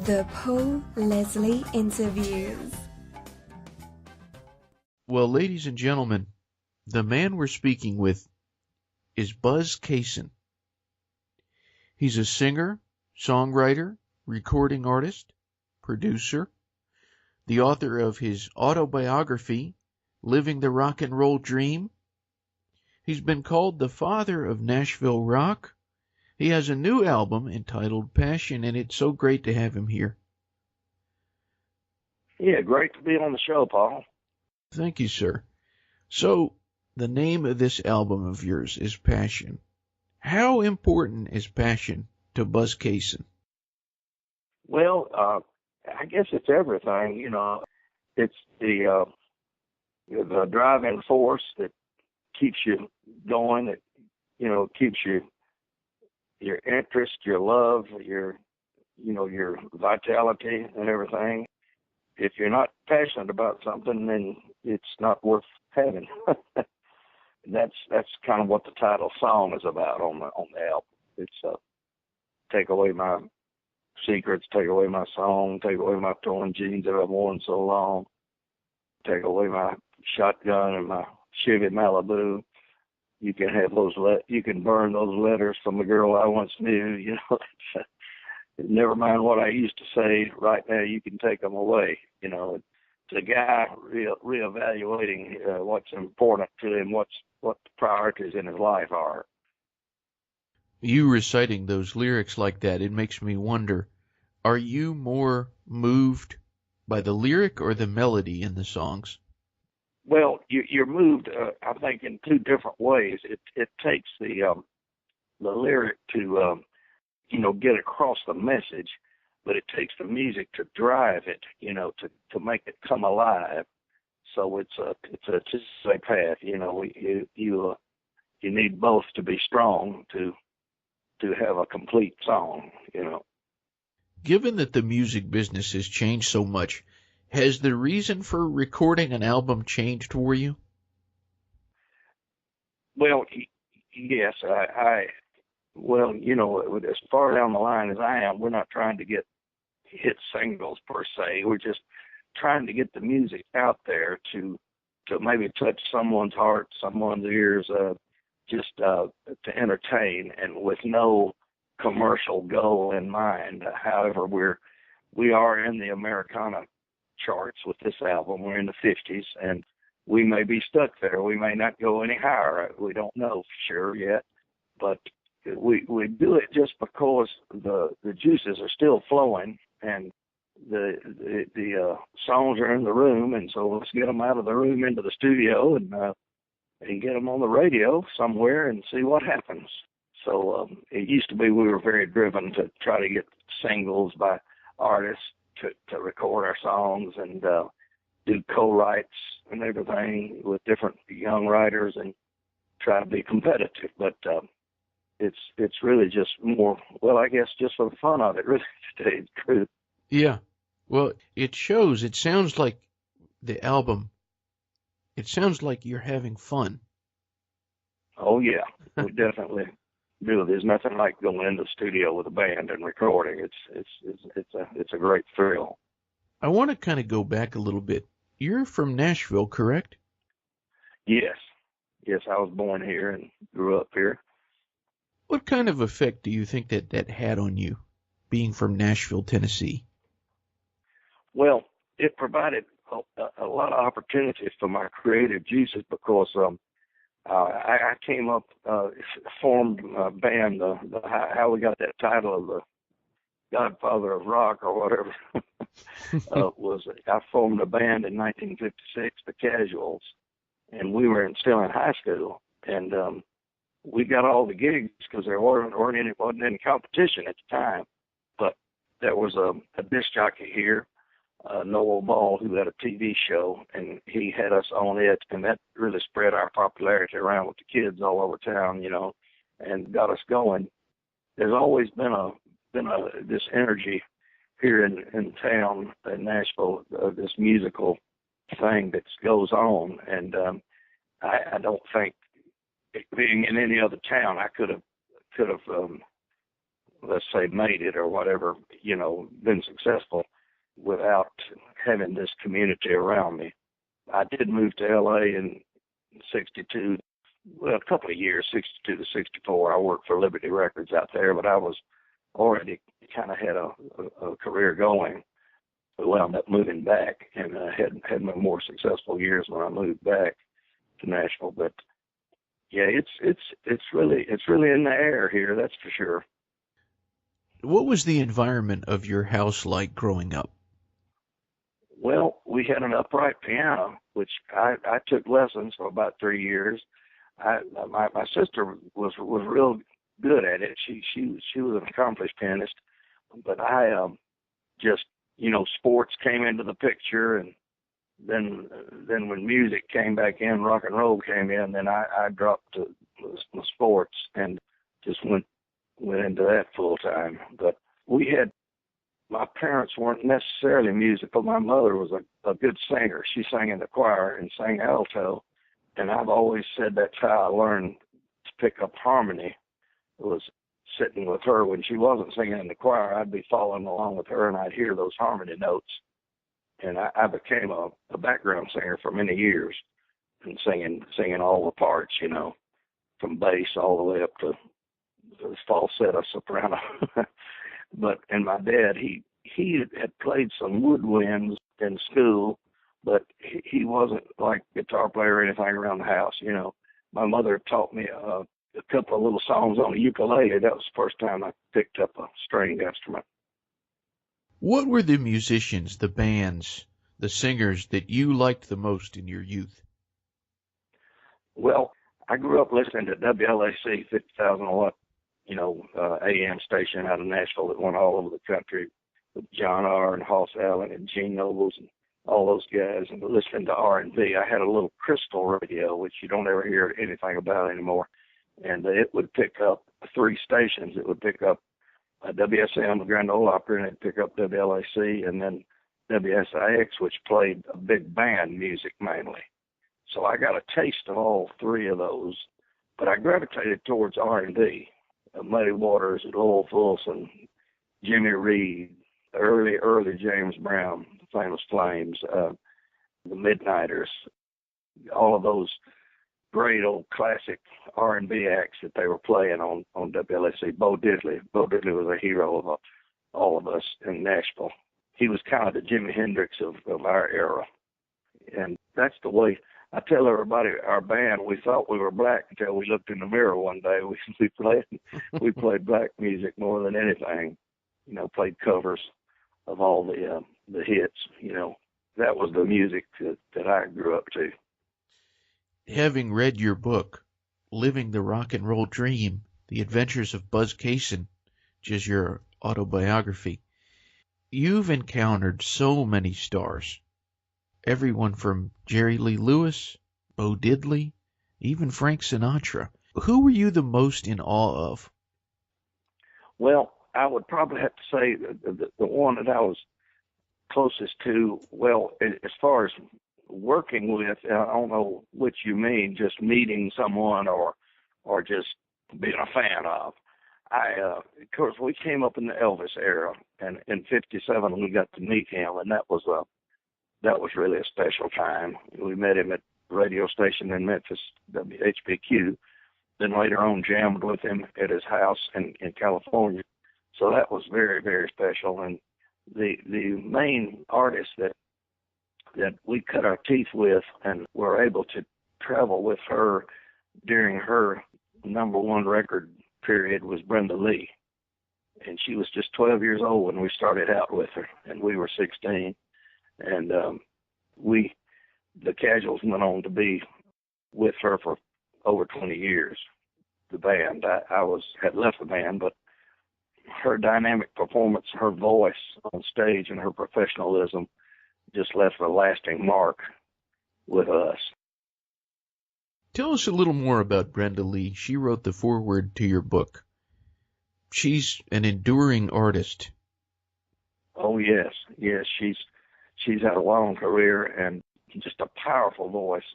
The Paul Leslie Interviews. Well, ladies and gentlemen, the man we're speaking with is Buzz Cason. He's a singer, songwriter, recording artist, producer, the author of his autobiography, Living the Rock and Roll Dream. He's been called the father of Nashville rock. He has a new album entitled Passion, and it's so great to have him here. Yeah, great to be on the show, Paul. Thank you, sir. So, the name of this album of yours is Passion. How important is passion to Buzz Cason? Well, I guess it's everything. It's the driving force that keeps you going. That keeps you your interest, your love, your vitality and everything. If you're not passionate about something, then it's not worth having. That's kind of what the title song is about on the album. It's take away my secrets, take away my song, take away my torn jeans that I've worn so long, take away my shotgun and my Chevy Malibu. You can have you can burn those letters from the girl I once knew. Never mind what I used to say. Right now, you can take them away. It's a guy reevaluating what's important to him, what the priorities in his life are. You reciting those lyrics like that, it makes me wonder, are you more moved by the lyric or the melody in the songs? Well, you're moved, I think, in two different ways. It takes the lyric to, get across the message, but it takes the music to drive it, to make it come alive. So it's a two-way path. You need both to be strong to have a complete song. Given that the music business has changed so much, has the reason for recording an album changed for you? Well, yes. As far down the line as I am, we're not trying to get hit singles per se. We're just trying to get the music out there to maybe touch someone's heart, someone's ears, just to entertain, and with no commercial goal in mind. However, we are in the Americana charts with this album. We're in the 50s, and we may be stuck there. We may not go any higher. We don't know for sure yet, but we do it just because the juices are still flowing, and the songs are in the room, and so let's get them out of the room into the studio and get them on the radio somewhere and see what happens. So it used to be we were very driven to try to get singles by artists to record our songs and do co-writes and everything with different young writers and try to be competitive. But it's really just more, well, I guess just for the fun of it, really, to tell you the truth. Yeah. Well, it shows. It sounds like the album, it sounds like you're having fun. Oh, yeah. We definitely do. There's nothing like going into the studio with a band and recording. It's a great thrill. I want to kind of go back a little bit. You're from Nashville, correct? Yes. Yes, I was born here and grew up here. What kind of effect do you think that had on you, being from Nashville, Tennessee? Well, it provided a lot of opportunities for my creative juices because I came up, formed a band, how we got that title of the Godfather of Rock or whatever, was I formed a band in 1956, the Casuals, and we were still in high school, and we got all the gigs because there wasn't any competition at the time, but there was a disc jockey here, Noel Ball, who had a TV show, and he had us on it, and that really spread our popularity around with the kids all over town, and got us going. There's always been this energy here in town, in Nashville, this musical thing that goes on, and I don't think being in any other town I could have let's say, made it or whatever, been successful without having this community around me. I did move to L.A. in 62, well, a couple of years, 62 to 64. I worked for Liberty Records out there, but I was already kind of had a career going. We wound up moving back, and had my more successful years when I moved back to Nashville. But yeah, it's really in the air here, that's for sure. What was the environment of your house like growing up? Well, we had an upright piano, which I took lessons for about 3 years. My sister was real good at it. She was an accomplished pianist, but I just sports came into the picture, and then when music came back in, rock and roll came in, then I dropped to the sports and just went into that full time. But my parents weren't necessarily musical. My mother was a good singer. She sang in the choir and sang alto, and I've always said that's how I learned to pick up harmony. It was sitting with her when she wasn't singing in the choir. I'd be following along with her, and I'd hear those harmony notes. And I became a background singer for many years, and singing all the parts, from bass all the way up to the falsetto soprano. And my dad, he had played some woodwinds in school, but he wasn't like a guitar player or anything around the house. My mother taught me a couple of little songs on a ukulele. That was the first time I picked up a stringed instrument. What were the musicians, the bands, the singers that you liked the most in your youth? Well, I grew up listening to WLAC 50,000 watt, AM station out of Nashville that went all over the country with John R. and Hoss Allen and Gene Nobles and all those guys, and listening to R&B. I had a little crystal radio, which you don't ever hear anything about anymore, and it would pick up 3 stations. It would pick up WSM, the Grand Ole Opry, and it'd pick up WLAC, and then WSIX, which played a big band music mainly. So I got a taste of all 3 of those, but I gravitated towards R&B. Muddy Waters, Lowell Fulson, Jimmy Reed, early James Brown, the Famous Flames, the Midnighters, all of those great old classic R&B acts that they were playing on WLAC. Bo Diddley was a hero of all of us in Nashville. He was kind of the Jimi Hendrix of our era. And that's the way I tell everybody, our band, we thought we were black until we looked in the mirror one day. We played black music more than anything, played covers of all the hits, That was the music that I grew up to. Having read your book, Living the Rock and Roll Dream, The Adventures of Buzz Cason, which is your autobiography, you've encountered so many stars. Everyone from Jerry Lee Lewis, Bo Diddley, even Frank Sinatra. Who were you the most in awe of? Well, I would probably have to say the one that I was closest to, well, as far as working with, I don't know which you mean, just meeting someone or just being a fan of. Of course, we came up in the Elvis era, and in '57 we got to meet him, and that was really a special time. We met him at the radio station in Memphis, WHBQ, then later on jammed with him at his house in California. So that was very, very special. And the main artist that we cut our teeth with and were able to travel with her during her #1 record period was Brenda Lee. And she was just 12 years old when we started out with her, and we were 16. And the Casuals went on to be with her for over 20 years. The band, I had left the band, but her dynamic performance, her voice on stage, and her professionalism just left a lasting mark with us. Tell us a little more about Brenda Lee. She wrote the foreword to your book. She's an enduring artist. Oh, yes. She's had a long career and just a powerful voice.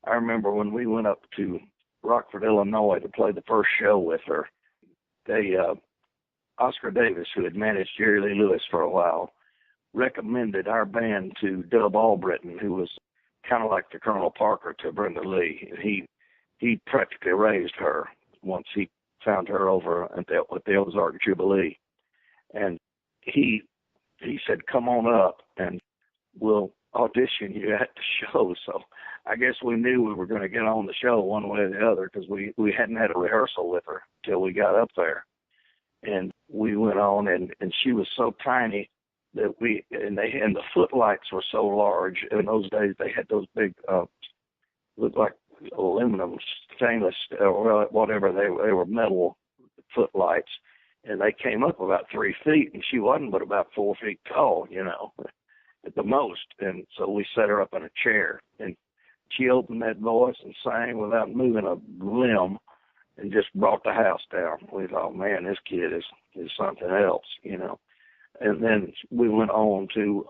I remember when we went up to Rockford, Illinois to play the first show with her, Oscar Davis, who had managed Jerry Lee Lewis for a while, recommended our band to Dub Albritton, who was kind of like the Colonel Parker to Brenda Lee. He practically raised her once he found her over at the Ozark Jubilee. And he said, come on up and we'll audition you at the show. So I guess we knew we were going to get on the show one way or the other, because we hadn't had a rehearsal with her till we got up there. And we went on, and she was so tiny that the footlights were so large. In those days, they had those big, looked like aluminum, stainless, or whatever. They were metal footlights, and they came up about 3 feet, and she wasn't but about 4 feet tall, at the most. And so we set her up in a chair, and she opened that voice and sang without moving a limb, and just brought the house down. We thought, man, this kid is something else, And then we went on to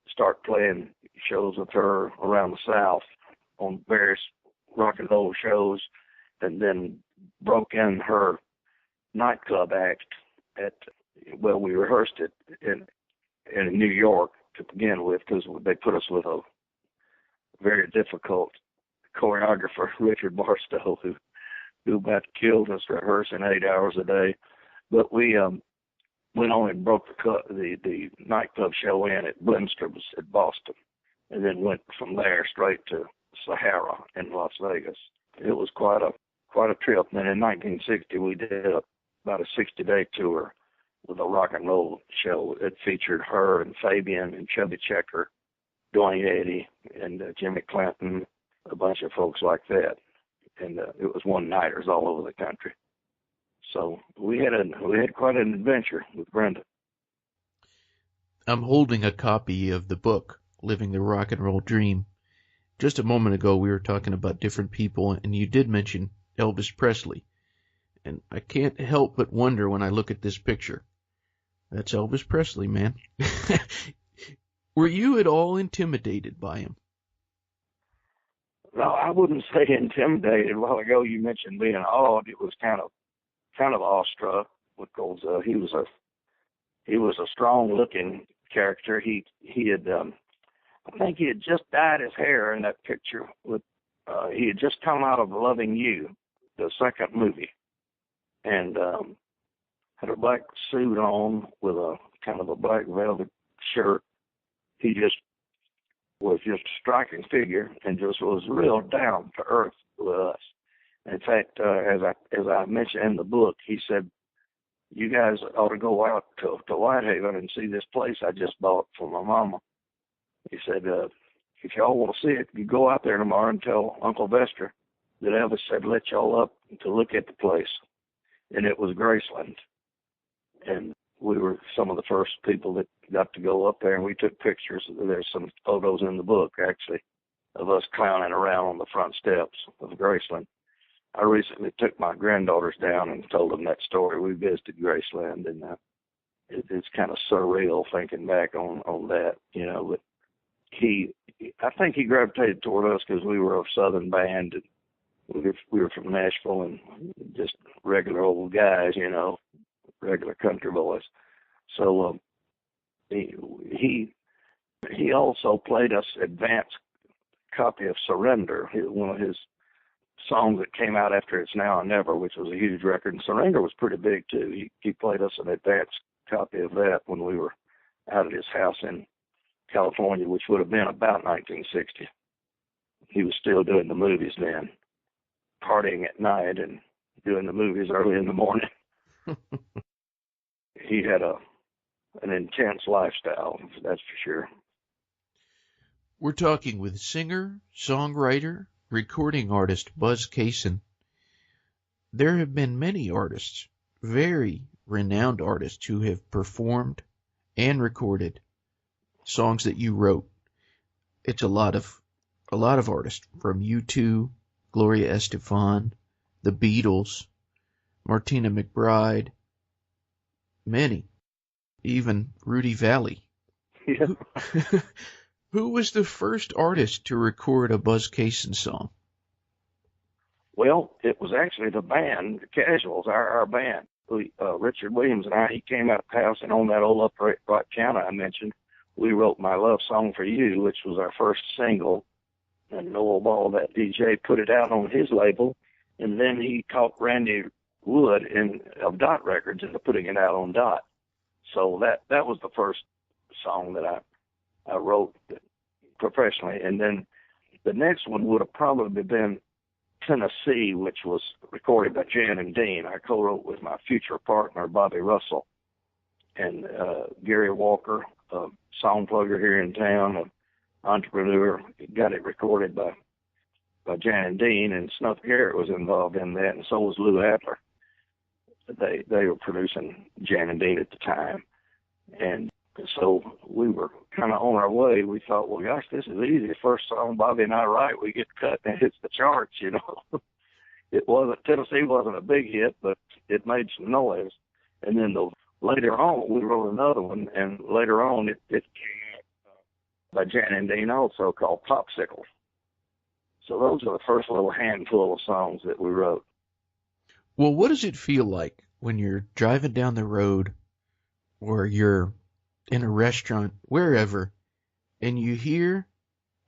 start playing shows with her around the South on various rock and roll shows, and then broke in her nightclub act we rehearsed it in New York to begin with, because they put us with a very difficult choreographer, Richard Barstow, who about killed us rehearsing 8 hours a day. But we went on and broke the nightclub show in at Blindstrom's at Boston, and then went from there straight to Sahara in Las Vegas. It was quite a trip. And then in 1960, we did about a 60-day tour with a rock and roll show. It featured her and Fabian and Chubby Checker, Dwayne Eddy, and Jimmy Clinton, a bunch of folks like that. And it was one-nighters all over the country. So we had quite an adventure with Brenda. I'm holding a copy of the book, Living the Rock and Roll Dream. Just a moment ago, we were talking about different people, and you did mention Elvis Presley. And I can't help but wonder when I look at this picture. That's Elvis Presley, man. Were you at all intimidated by him? No, I wouldn't say intimidated. A while ago, you mentioned being awed. It was kind of awestruck, because he was a strong-looking character. He had I think he had just dyed his hair in that picture. He had just come out of Loving You, the second movie, and had a black suit on with a kind of a black velvet shirt. He was just a striking figure, and just was real down to earth with us. In fact, as I mentioned in the book, he said, "You guys ought to go out to Whitehaven and see this place I just bought for my mama." He said, "If y'all want to see it, you go out there tomorrow and tell Uncle Vester that Elvis said let y'all up to look at the place." And it was Graceland, and we were some of the first people that got to go up there, and we took pictures. There's some photos in the book, actually, of us clowning around on the front steps of Graceland. I recently took my granddaughters down and told them that story. We visited Graceland, and it's kind of surreal thinking back on that, But I think he gravitated toward us because we were a Southern band, and we were from Nashville, and just regular old guys, regular country boys. So he also played us advance copy of Surrender, one of his songs that came out after It's Now or Never, which was a huge record. And Surrender was pretty big too. He played us an advance copy of that when we were out at his house in California, which would have been about 1960. He was still doing the movies then, partying at night and doing the movies early in the morning. He had an intense lifestyle, that's for sure. We're talking with singer, songwriter, recording artist Buzz Cason. There have been many artists, very renowned artists, who have performed and recorded songs that you wrote. It's a lot of artists, from U2, Gloria Estefan, the Beatles, Martina McBride, many, even Rudy Valley. Yeah. Who was the first artist to record a Buzz Cason song? Well, it was actually the band, the Casuals, our band. Richard Williams and I, he came out of the house, and on that old upright piano I mentioned, we wrote My Love Song for You, which was our first single. And Noel Ball, that DJ, put it out on his label, and then he caught Randy Wood of Dot Records into putting it out on Dot. So that was the first song that I wrote professionally. And then the next one would have probably been Tennessee, which was recorded by Jan and Dean. I co-wrote with my future partner, Bobby Russell, and Gary Walker, a song plugger here in town, an entrepreneur, got it recorded by Jan and Dean, and Snuff Garrett was involved in that, and so was Lou Adler. They were producing Jan and Dean at the time. And so we were kind of on our way. We thought, well, gosh, this is easy. First song Bobby and I write, we get cut and it hits the charts, you know. Tennessee wasn't a big hit, but it made some noise. And then later on, we wrote another one, and later on it came out by Jan and Dean also, called Popsicle. So those are the first little handful of songs that we wrote. Well, what does it feel like when you're driving down the road or you're in a restaurant, wherever, and you hear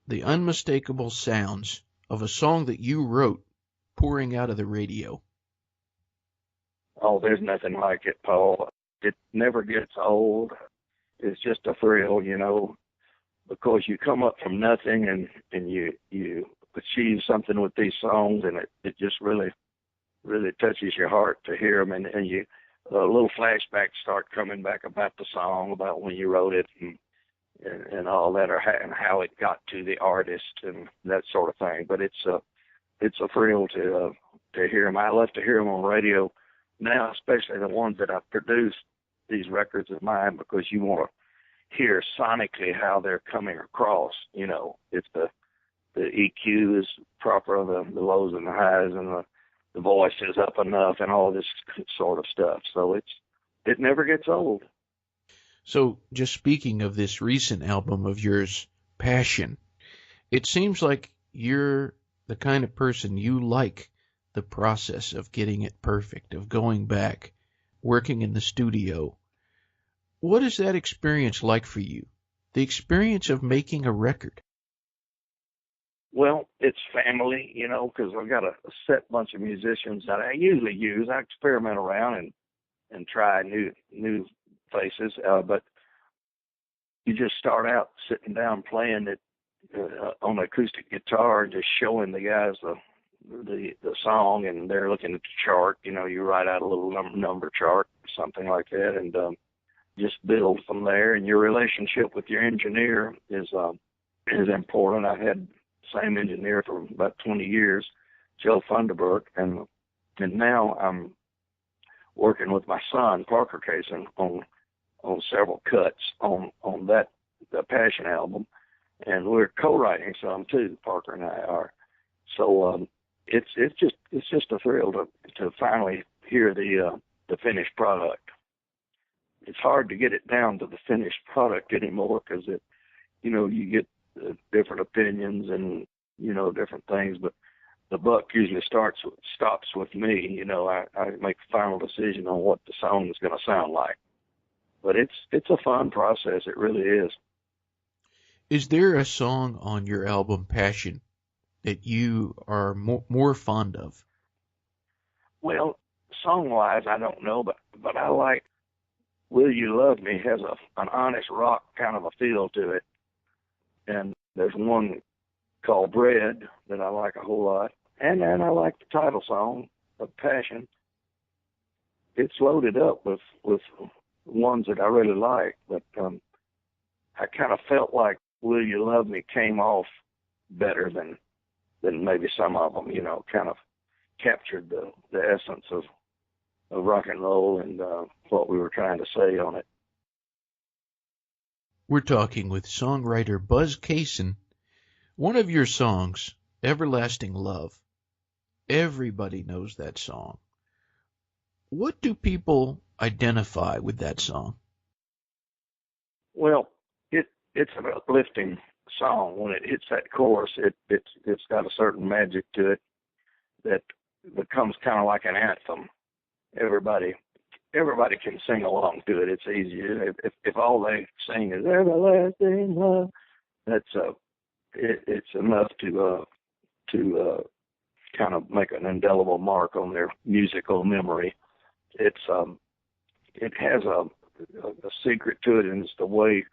the unmistakable sounds of a song that you wrote pouring out of the radio? Oh, there's nothing like it, Paul. It never gets old. It's just a thrill, you know, because you come up from nothing and you achieve something with these songs, and it just really touches your heart to hear them, and you little flashbacks start coming back about the song, about when you wrote it, and all that, and how it got to the artist and that sort of thing. But it's a thrill to hear them. I love to hear them on radio now, especially the ones that I've produced, these records of mine, because you want to hear sonically how they're coming across. You know, if the EQ is proper, the lows and the highs, and the voice is up enough, and all this sort of stuff. So it never gets old. So just speaking of this recent album of yours, Passion, it seems like you're the kind of person, you like the process of getting it perfect, of going back, working in the studio. What is that experience like for you? The experience of making a record? Well, it's family, you know, because I've got a set bunch of musicians that I usually use. I experiment around and try new places, but you just start out sitting down playing it on acoustic guitar, just showing the guys the song, and they're looking at the chart. You know, you write out a little number chart or something like that, and just build from there. And your relationship with your engineer is important. I've had same engineer for about 20 years, Joe Funderburk, and now I'm working with my son, Parker Cason, on several cuts on the Passion album, and we're co-writing some too. Parker and I are. So it's just a thrill to finally hear the finished product. It's hard to get it down to the finished product anymore, because you get different opinions and different things, but the buck usually stops with me. You know, I make the final decision on what the song is going to sound like. But it's a fun process. It really is. Is there a song on your album Passion that you are more fond of? Well, song-wise, I don't know, but I like Will You Love Me. Has an honest rock kind of a feel to it. And there's one called Bread that I like a whole lot. And then I like the title song of Passion. It's loaded up with ones that I really like, but I kind of felt like Will You Love Me came off better than maybe some of them, kind of captured the essence of rock and roll and what we were trying to say on it. We're talking with songwriter Buzz Cason. One of your songs, Everlasting Love, everybody knows that song. What do people identify with that song? Well, it's an uplifting song. When it hits that chorus, it's got a certain magic to it that becomes kind of like an anthem. Everybody everybody can sing along to it. It's easy. If all they sing is "Everlasting Love," that's it's enough to kind of make an indelible mark on their musical memory. It has a secret to it, and it's the way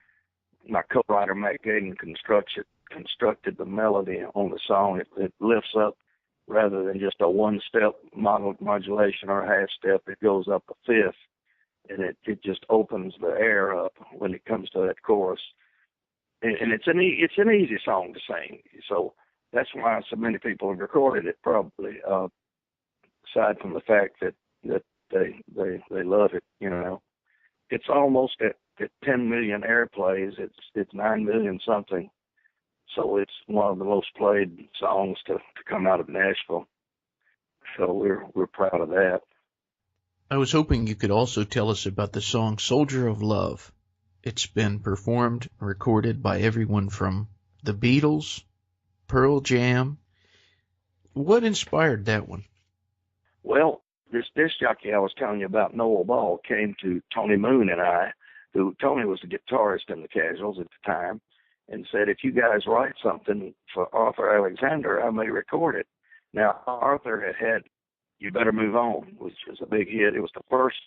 my co-writer Matt Gaden constructed the melody on the song. It lifts up rather than just a one-step modulation or a half-step. It goes up a fifth, and it just opens the air up when it comes to that chorus. And it's an easy song to sing, so that's why so many people have recorded it. Probably, aside from the fact that they love it, you know, it's almost at 10 million airplays. It's 9 million something. So it's one of the most played songs to come out of Nashville. So we're proud of that. I was hoping you could also tell us about the song "Soldier of Love." It's been performed, recorded by everyone from the Beatles, Pearl Jam. What inspired that one? Well, this disc jockey I was telling you about, Noel Ball, came to Tony Moon and I, Tony was the guitarist in the Casuals at the time, and said, if you guys write something for Arthur Alexander, I may record it. Now, Arthur had "You Better Move On," which was a big hit. It was the first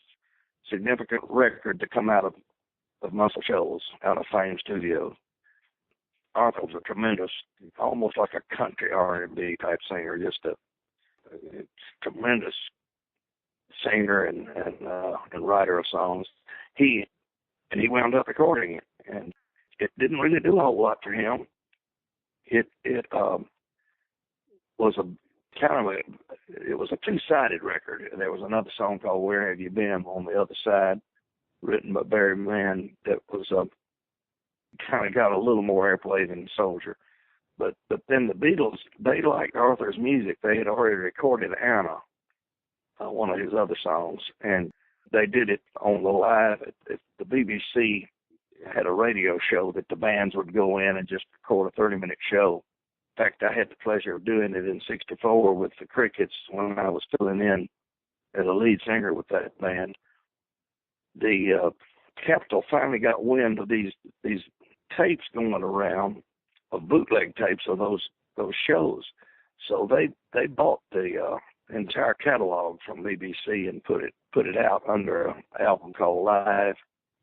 significant record to come out of Muscle Shoals, out of Fame Studios. Arthur was a tremendous, almost like a country R&B type singer, just a tremendous singer and writer of songs. He wound up recording it, and it didn't really do a whole lot for him. It was a two-sided record. There was another song called "Where Have You Been" on the other side, written by Barry Mann, that was kind of got a little more airplay than "Soldier." But then the Beatles, they liked Arthur's music. They had already recorded "Anna," one of his other songs, and they did it on the live. The BBC had a radio show that the bands would go in and just record a 30-minute show. In fact, I had the pleasure of doing it in '64 with the Crickets when I was filling in as a lead singer with that band. The Capitol finally got wind of these tapes going around, of bootleg tapes of those shows. So they bought the entire catalog from BBC and put it out under an album called Live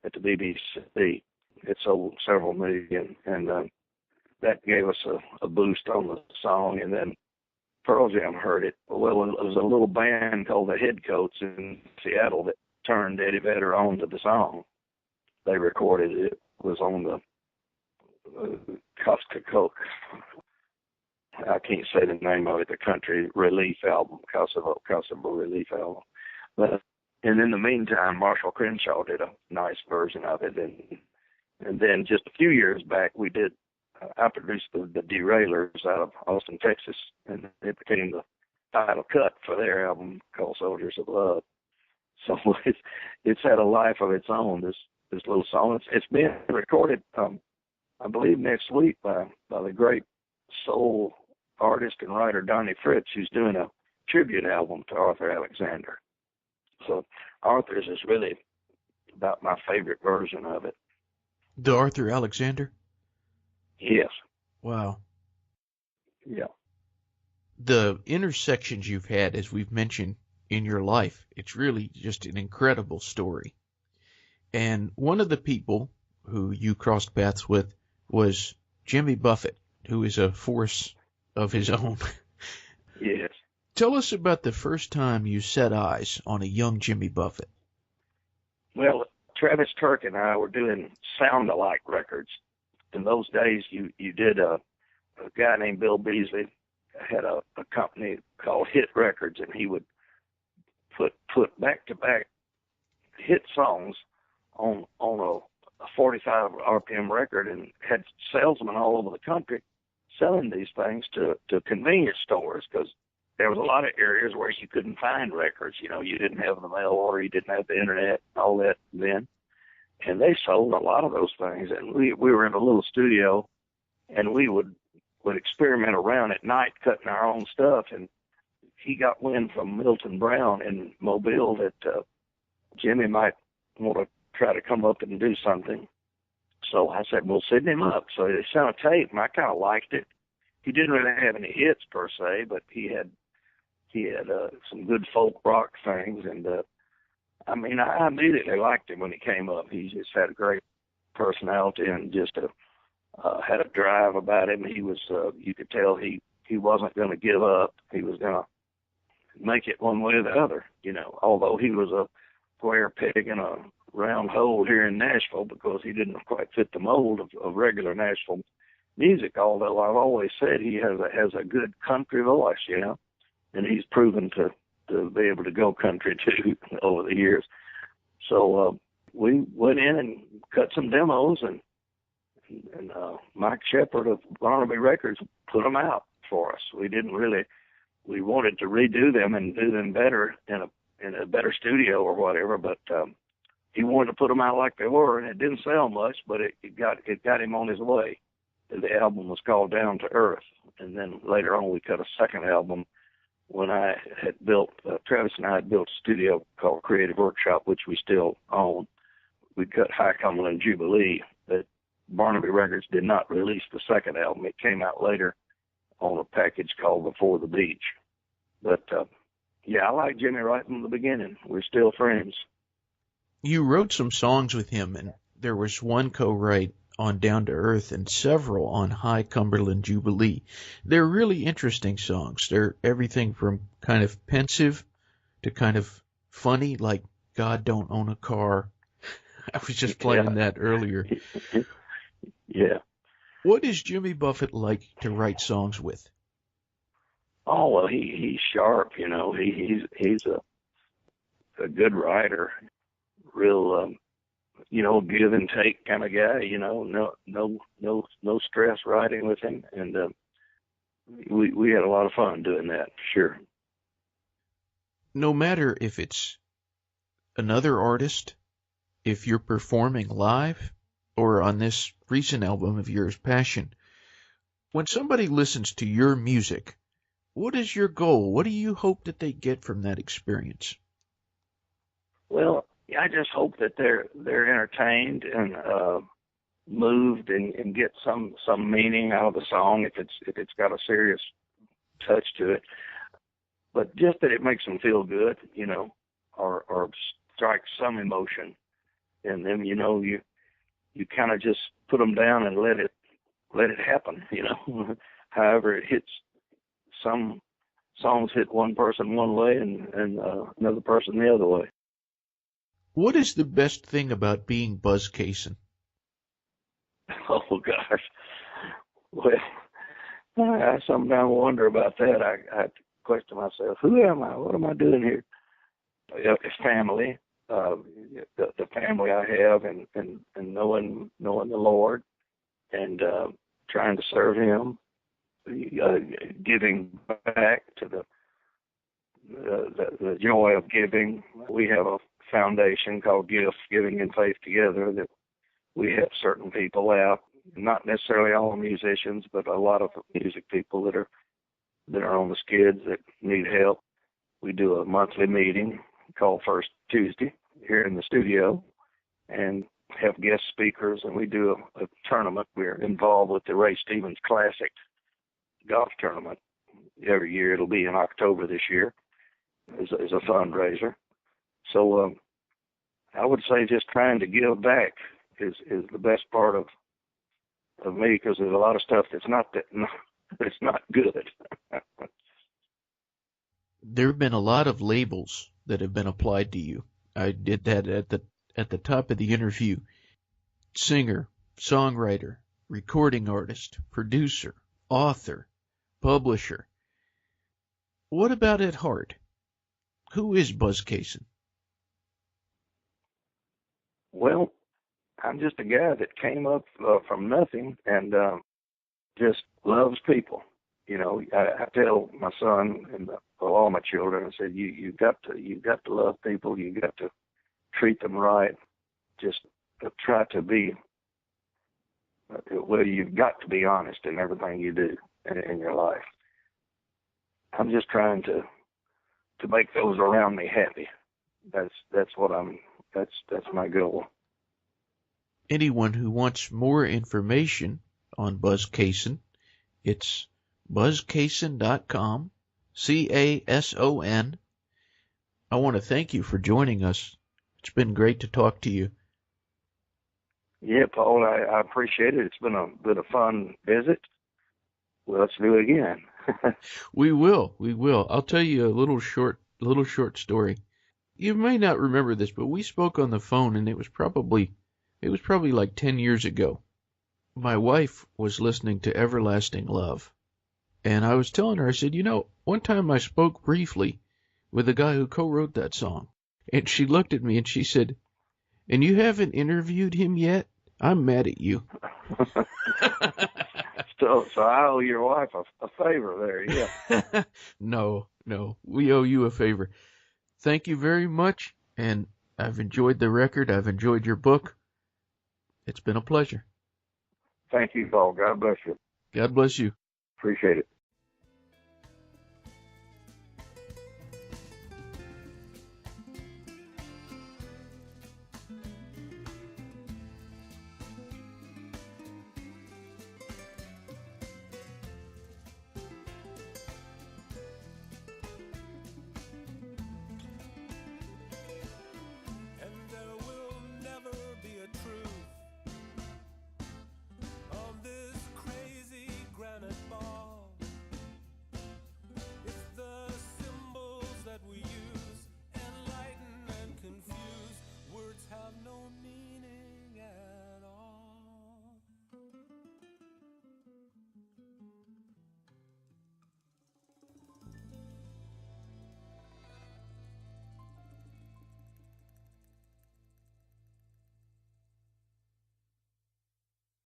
at the BBC. It sold several million, and that gave us a boost on the song. And then Pearl Jam heard it. Well, it was a little band called the Headcoats in Seattle that turned Eddie Vedder on to the song. They recorded it. It was on the Costa Coke. I can't say the name of it, the country relief album, Kosovo relief album. But, and in the meantime, Marshall Crenshaw did a nice version of it. And then just a few years back, I produced the Derailers out of Austin, Texas, and it became the title cut for their album called "Soldiers of Love." So it's had a life of its own, this little song. It's being recorded, I believe, next week by the great soul artist and writer Donnie Fritz, who's doing a tribute album to Arthur Alexander. So Arthur's is really about my favorite version of it. The Arthur Alexander? Yes. Wow. Yeah. The intersections you've had, as we've mentioned, in your life, it's really just an incredible story. And one of the people who you crossed paths with was Jimmy Buffett, who is a force of his own. Yes. Tell us about the first time you set eyes on a young Jimmy Buffett. Well, Travis Turk and I were doing sound-alike records. In those days, you did a guy named Bill Beasley had a company called Hit Records, and he would put back-to-back hit songs on a 45 RPM record, and had salesmen all over the country selling these things to convenience stores, because there was a lot of areas where you couldn't find records. You know, you didn't have the mail order, you didn't have the internet, all that then. And they sold a lot of those things. And we were in a little studio, and we would experiment around at night cutting our own stuff. And he got wind from Milton Brown in Mobile that Jimmy might want to try to come up and do something. So I said, well, send him up. So they sent a tape, and I kind of liked it. He didn't really have any hits per se, but he had some good folk rock things. And I mean, I immediately liked him when he came up. He just had a great personality and just had a drive about him. He was, you could tell he wasn't going to give up. He was going to make it one way or the other, you know, although he was a square peg in a round hole here in Nashville because he didn't quite fit the mold of regular Nashville music, although I've always said he has a good country voice, you know, and he's proven to be able to go country too over the years. So we went in and cut some demos, and Mike Shepard of Barnaby Records put them out for us. We wanted to redo them and do them better in a better studio or whatever, but he wanted to put them out like they were, and it didn't sell much, but it got him on his way. The album was called Down to Earth, and then later on we cut a second album when I had built, Travis and I had built a studio called Creative Workshop, which we still own. We cut High Cumberland Jubilee, but Barnaby Records did not release the second album. It came out later on a package called Before the Beach. But, yeah, I like Jimmy right from the beginning. We're still friends. You wrote some songs with him, and there was one co-write on Down to Earth and several on High Cumberland Jubilee. They're really interesting songs. They're everything from kind of pensive to kind of funny, like God Don't Own a Car. I was just playing that earlier. Yeah. What is Jimmy Buffett like to write songs with? Oh, well, he's sharp, you know. He's a good writer, real you know, give and take kind of guy, you know, no stress writing with him. And we had a lot of fun doing that, sure. No matter if it's another artist, if you're performing live, or on this recent album of yours, Passion, when somebody listens to your music, what is your goal? What do you hope that they get from that experience? Well, I just hope that they're entertained and moved and get some meaning out of the song if it's got a serious touch to it. But just that it makes them feel good, you know, or strikes some emotion, and then you know you kind of just put them down and let it happen, you know. However it hits, some songs hit one person one way and another person the other way. What is the best thing about being Buzz Cason? Oh, gosh. Well, I sometimes wonder about that. I question myself, who am I? What am I doing here? It's family, the family I have, and knowing the Lord, and trying to serve Him, giving back to the joy of giving. We have a foundation called Giving and Faith Together that we help certain people out, not necessarily all musicians, but a lot of music people that are on the skids that need help. We do a monthly meeting called First Tuesday here in the studio and have guest speakers, and we do a tournament. We're involved with the Ray Stevens Classic golf tournament every year. It'll be in October this year as a fundraiser. So I would say just trying to give back is the best part of me, because there's a lot of stuff that's not good. There have been a lot of labels that have been applied to you. I did that at the top of the interview. Singer, songwriter, recording artist, producer, author, publisher. What about at heart? Who is Buzz Cason? Well, I'm just a guy that came up from nothing and just loves people. You know, I tell my son and all my children, I said, you've got to love people. You've got to treat them right. Just try to be. Well, you've got to be honest in everything you do in your life. I'm just trying to make those around me happy. that's my goal. Anyone who wants more information on Buzz Cason, it's buzzcason.com, Cason. I want to thank you for joining us. It's been great to talk to you. Yeah, Paul, I appreciate it. It's been a fun visit. Well, let's do it again. We will. I'll tell you a little short story. You may not remember this, but we spoke on the phone, and it was probably like 10 years ago. My wife was listening to Everlasting Love, and I was telling her, I said, one time I spoke briefly with the guy who co-wrote that song, and she looked at me and she said, "And you haven't interviewed him yet? I'm mad at you." So I owe your wife a favor there, yeah. No, we owe you a favor. Thank you very much, and I've enjoyed the record. I've enjoyed your book. It's been a pleasure. Thank you, Paul. God bless you. God bless you. Appreciate it.